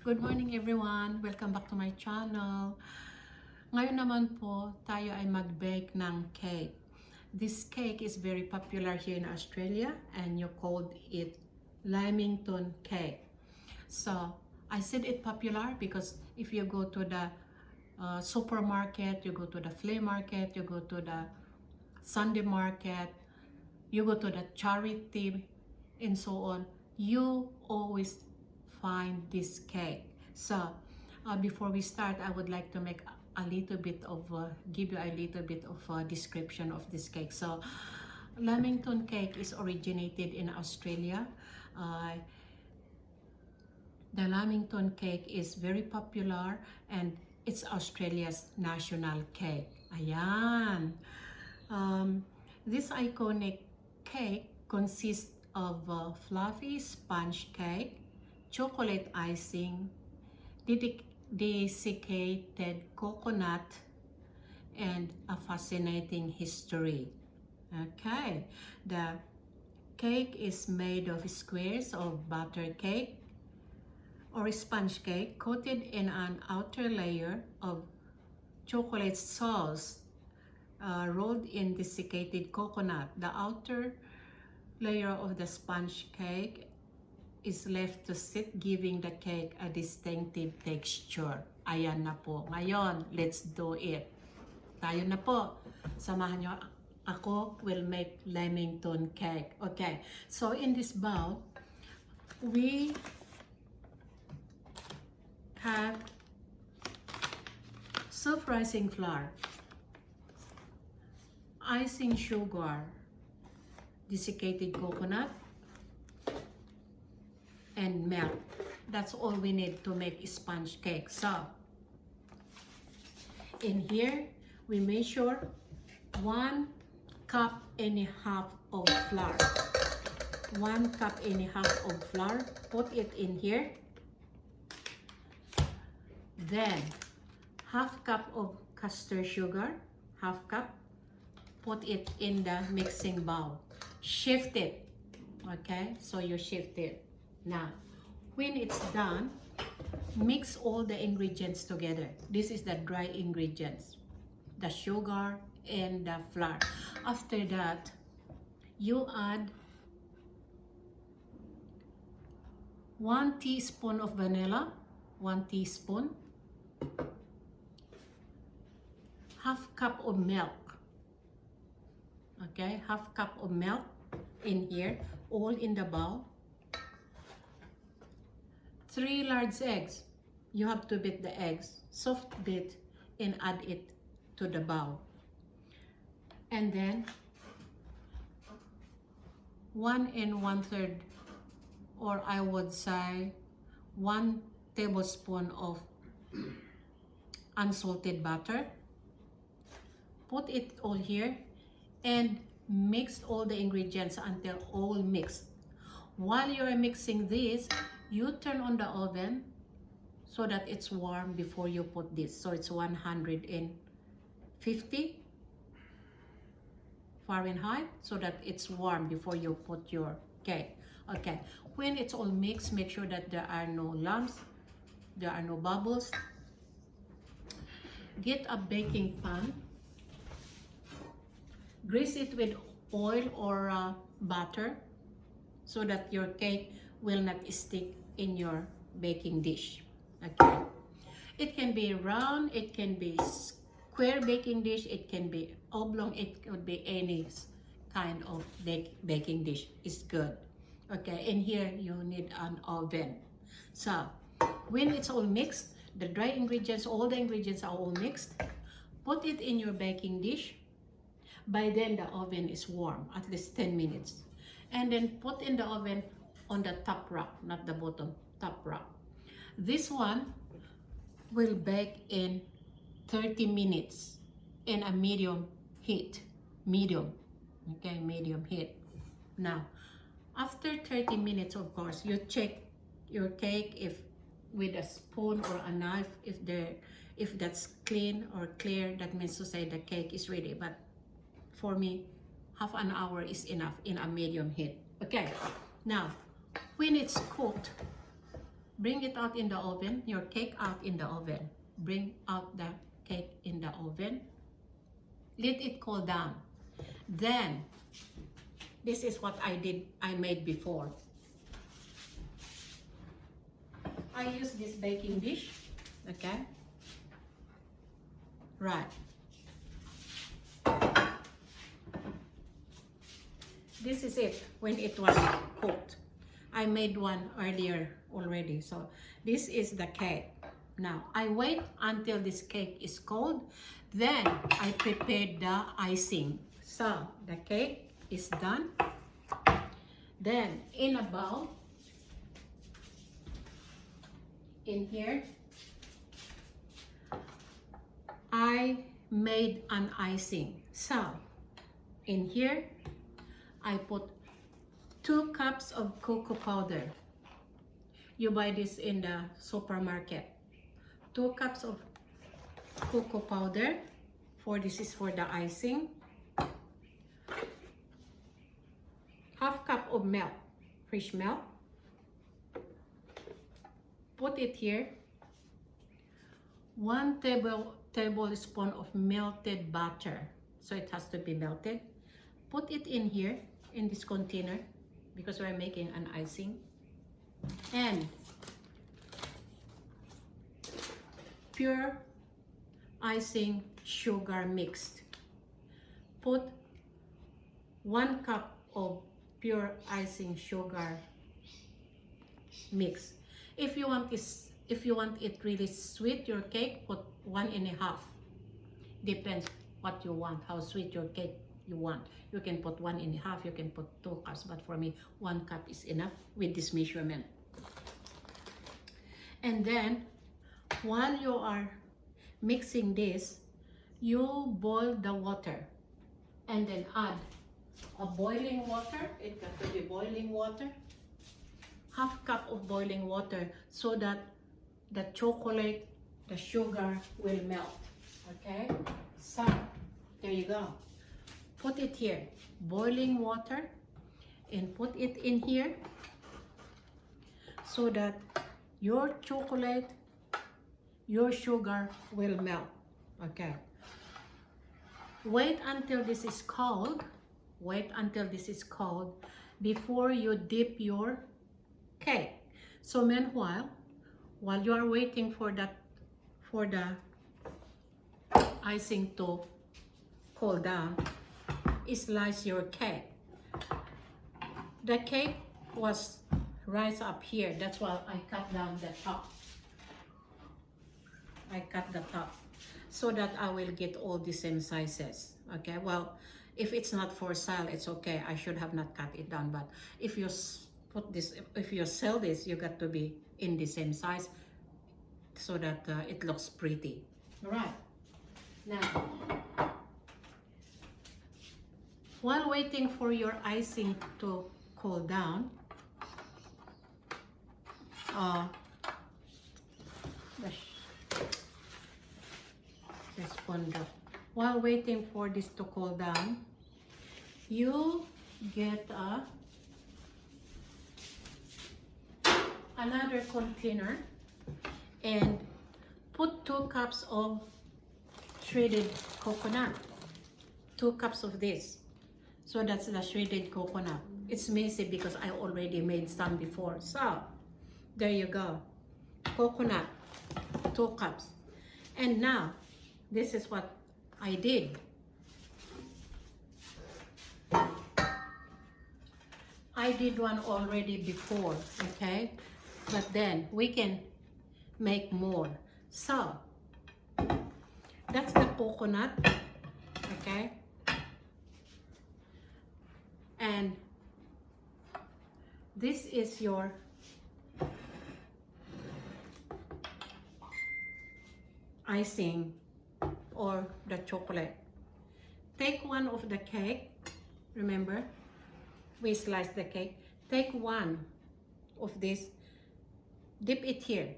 Good morning everyone! Welcome back to my channel. Ngayon naman po, tayo ay mag-bake ng cake. This cake is very popular here in Australia and you called it Lamington cake. So, I said it popular because if you go to the supermarket, you go to the flea market, you go to the Sunday market, you go to the charity and so on, you always find this cake. So before we start, I would like to make a little bit of give you a little bit of a description of this cake. So Lamington cake is originated in Australia. The Lamington cake is very popular and it's Australia's national cake. Ayan. This iconic cake consists of fluffy sponge cake, chocolate icing, desiccated coconut, and a fascinating history. Okay, the cake is made of squares of butter cake or sponge cake coated in an outer layer of chocolate sauce rolled in desiccated coconut. The outer layer of the sponge cake is left to sit, giving the cake a distinctive texture. Ayan na po. Ngayon, let's do it. Tayo na po. Samahan nyo ako will make Lamington cake. Okay, so in this bowl, we have self-rising flour, icing sugar, desiccated coconut, and milk. That's all we need to make a sponge cake. So in here we measure 1.5 cup of flour. 1.5 cup of flour. Put it in here. Then 1/2 cup of custard sugar. 1/2 cup. Put it in the mixing bowl. Shift it. Okay, so you shift it. Now, when it's done, mix all the ingredients together. This is the dry ingredients, the sugar and the flour. After that, you add 1 teaspoon of vanilla, 1 teaspoon, 1/2 cup of milk. Okay, 1/2 cup of milk in here, all in the bowl. 3 large eggs. You have to beat the eggs, soft beat, and add it to the bowl. And then 1 1/3, or I would say 1 tablespoon of unsalted butter. Put it all here and mix all the ingredients until all mixed. While you are mixing this, you turn on the oven so that it's warm before you put this. So it's 150 Fahrenheit so that it's warm before you put your cake. Okay, when it's all mixed, make sure that there are no lumps, there are no bubbles. Get a baking pan. Grease it with oil or butter so that your cake will not stick in your baking dish. Okay, it can be round, it can be square baking dish, it can be oblong, it could be any kind of baking dish. It's good. Okay, in here you need an oven. So when it's all mixed, the dry ingredients, all the ingredients are all mixed, put it in your baking dish. By then the oven is warm, at least 10 minutes. And then put in the oven on the top rack, not the bottom, top rack. This one will bake in 30 minutes in a medium heat. Medium. Okay, medium heat. Now, after 30 minutes, of course, you check your cake if with a spoon or a knife, if that's clean or clear, that means to say the cake is ready. But for me, half an hour is enough in a medium heat. Okay, now when it's cooked, Bring it out in the oven, your cake out in the oven. Bring out the cake in the oven. Let it cool down. Then, this is what I made before. I use this baking dish, okay? Right. This is it when it was cooked. I made one earlier already, so this is the cake. Now, I wait until this cake is cold, then I prepared the icing. So, the cake is done. Then, in a bowl, in here, I made an icing. So, in here, I put 2 cups of cocoa powder. You buy this in the supermarket. 2 cups of cocoa powder. This is for the icing. Half cup of milk, fresh milk. Put it here. 1 tablespoon of melted butter. So it has to be melted. Put it in here, in this container, because we're making an icing. And pure icing sugar mixed. Put 1 cup of pure icing sugar mix. If you want it really sweet, your cake, put 1.5. Depends what you want, how sweet your cake you want. You can put 1.5, you can put 2 cups, but for me 1 cup is enough with this measurement. And then while you are mixing this, you boil the water and then add a boiling water. It got to be boiling water. Half cup of boiling water, so that the chocolate, the sugar will melt. Okay, so there you go. Put it here, boiling water, and put it in here so that your chocolate, your sugar will melt. Okay, wait until this is cold. Wait until this is cold before you dip your cake. So meanwhile, while you are waiting for the icing to cool down, slice your cake. The cake was right up here. That's why I cut down the top. I cut the top so that I will get all the same sizes. Okay, well, if it's not for sale, it's okay. I should have not cut it down, but if you if you sell this, you got to be in the same size so that it looks pretty. All right. Now, while waiting for your icing to cool down, while waiting for this to cool down, you get another container and put 2 cups of shredded coconut. 2 cups of this. So that's the shredded coconut. It's messy because I already made some before. So there you go. Coconut, 2 cups. And now, this is what I did. I did one already before, okay? But then we can make more. So, that's the coconut, okay? And this is your icing or the chocolate. Take one of the cake. Remember, we sliced the cake. Take one of this, dip it here.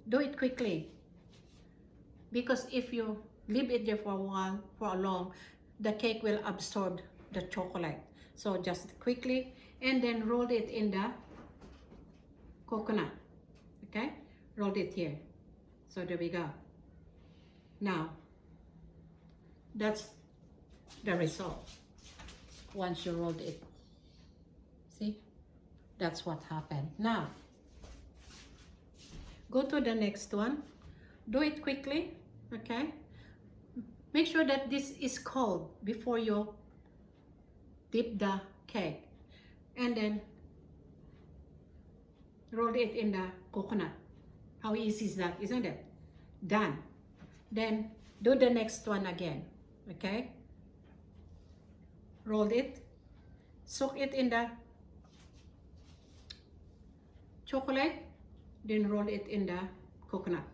Do it quickly, because if you leave it there for a while, for long, the cake will absorb the chocolate. So just quickly, and then roll it in the coconut. Okay, rolled it here. So there we go. Now, that's the result once you rolled it. See, that's what happened. Now, go to the next one. Do it quickly, okay? Make sure that this is cold before you dip the cake. And then roll it in the coconut. How easy is that, isn't it? Done. Then do the next one again, okay? Roll it, soak it in the chocolate, then roll it in the coconut,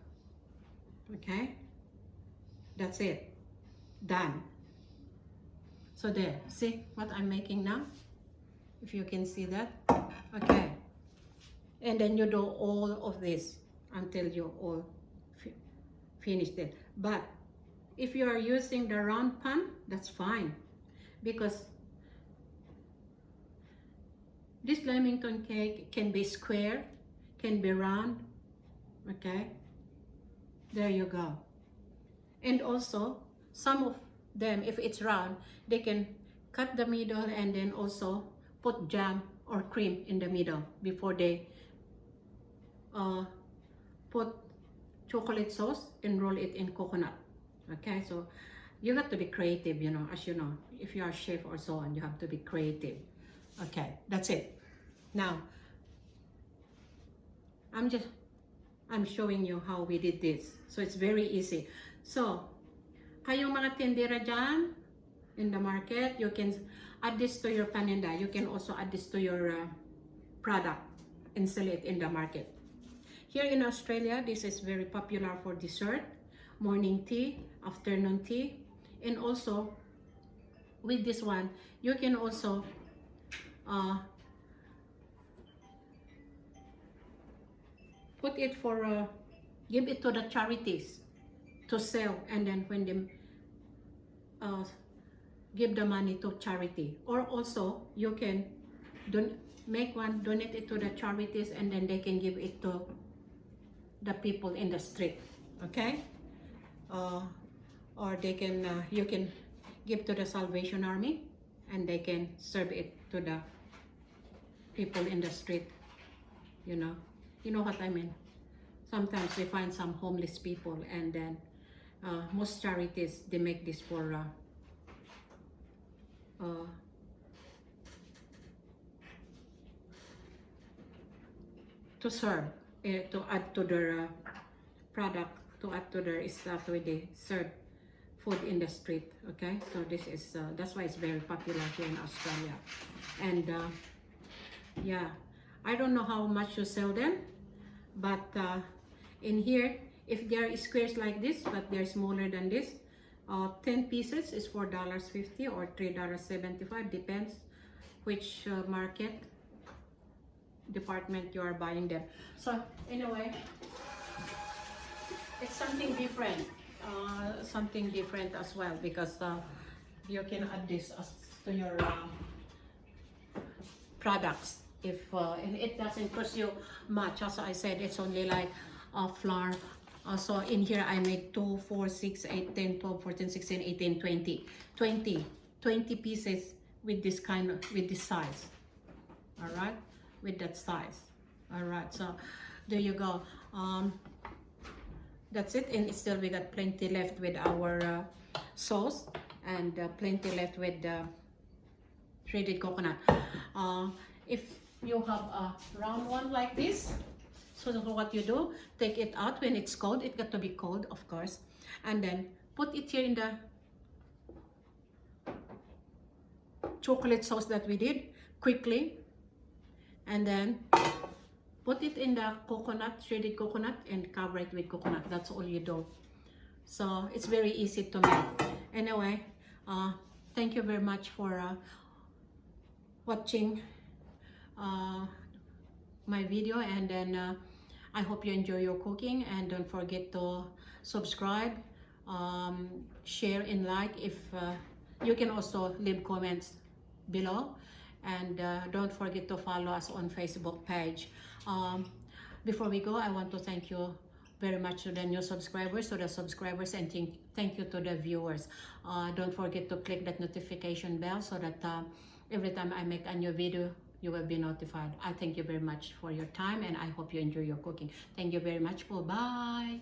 okay? That's it, done. So there, see what I'm making now? If you can see that, okay. And then you do all of this until you all finished it. But if you are using the round pan, that's fine, because this Lamington cake can be square, can be round, okay? There you go. And also, some of them, if it's round, they can cut the middle and then also put jam or cream in the middle before they put chocolate sauce and roll it in coconut. Okay, so you have to be creative, you know, as you know, if you are a chef or so on, you have to be creative. Okay, that's it. Now, I'm showing you how we did this. So it's very easy. So, kayong mga tindera dyan in the market, you can add this to your paninda. You can also add this to your product and sell it in the market. Here in Australia, this is very popular for dessert, morning tea, afternoon tea, and also with this one, you can also put it for, give it to the charities to sell, and then when they give the money to charity. Or also, you can make one, donate it to the charities, and then they can give it to the people in the street, okay? Or they can, you can give to the Salvation Army, and they can serve it to the people in the street, you know what I mean. Sometimes we find some homeless people, and then most charities, they make this for to serve, to add to their product, to add to their stuff when they serve food in the street. Okay, so this is that's why it's very popular here in Australia. And yeah, I don't know how much you sell them, but in here, if they are squares like this, but they're smaller than this, 10 pieces is $4.50 or $3.75, depends which market department you are buying them. So anyway, it's something different as well, because you can add this to your products. If and it doesn't cost you much, as I said, it's only like flour. So in here I made 2, 4, 6, 8, 10, 12, 14, 16, 18, 20 pieces with this kind of, with this size. All right, with that size. All right, so there you go. That's it. And still we got plenty left with our sauce, and plenty left with the shredded coconut. If you have a round one like this, so what you do, take it out when it's cold. It got to be cold, of course, and then put it here in the chocolate sauce that we did quickly, and then put it in the coconut, shredded coconut, and cover it with coconut. That's all you do. So it's very easy to make. Anyway, thank you very much for watching my video, and then I hope you enjoy your cooking, and don't forget to subscribe, share and like. If you can also leave comments below, and don't forget to follow us on Facebook page. before we go, I want to thank you very much to the new subscribers, and thank you to the viewers. Don't forget to click that notification bell so that every time I make a new video, you will be notified. I thank you very much for your time, and I hope you enjoy your cooking. Thank you very much. Bye.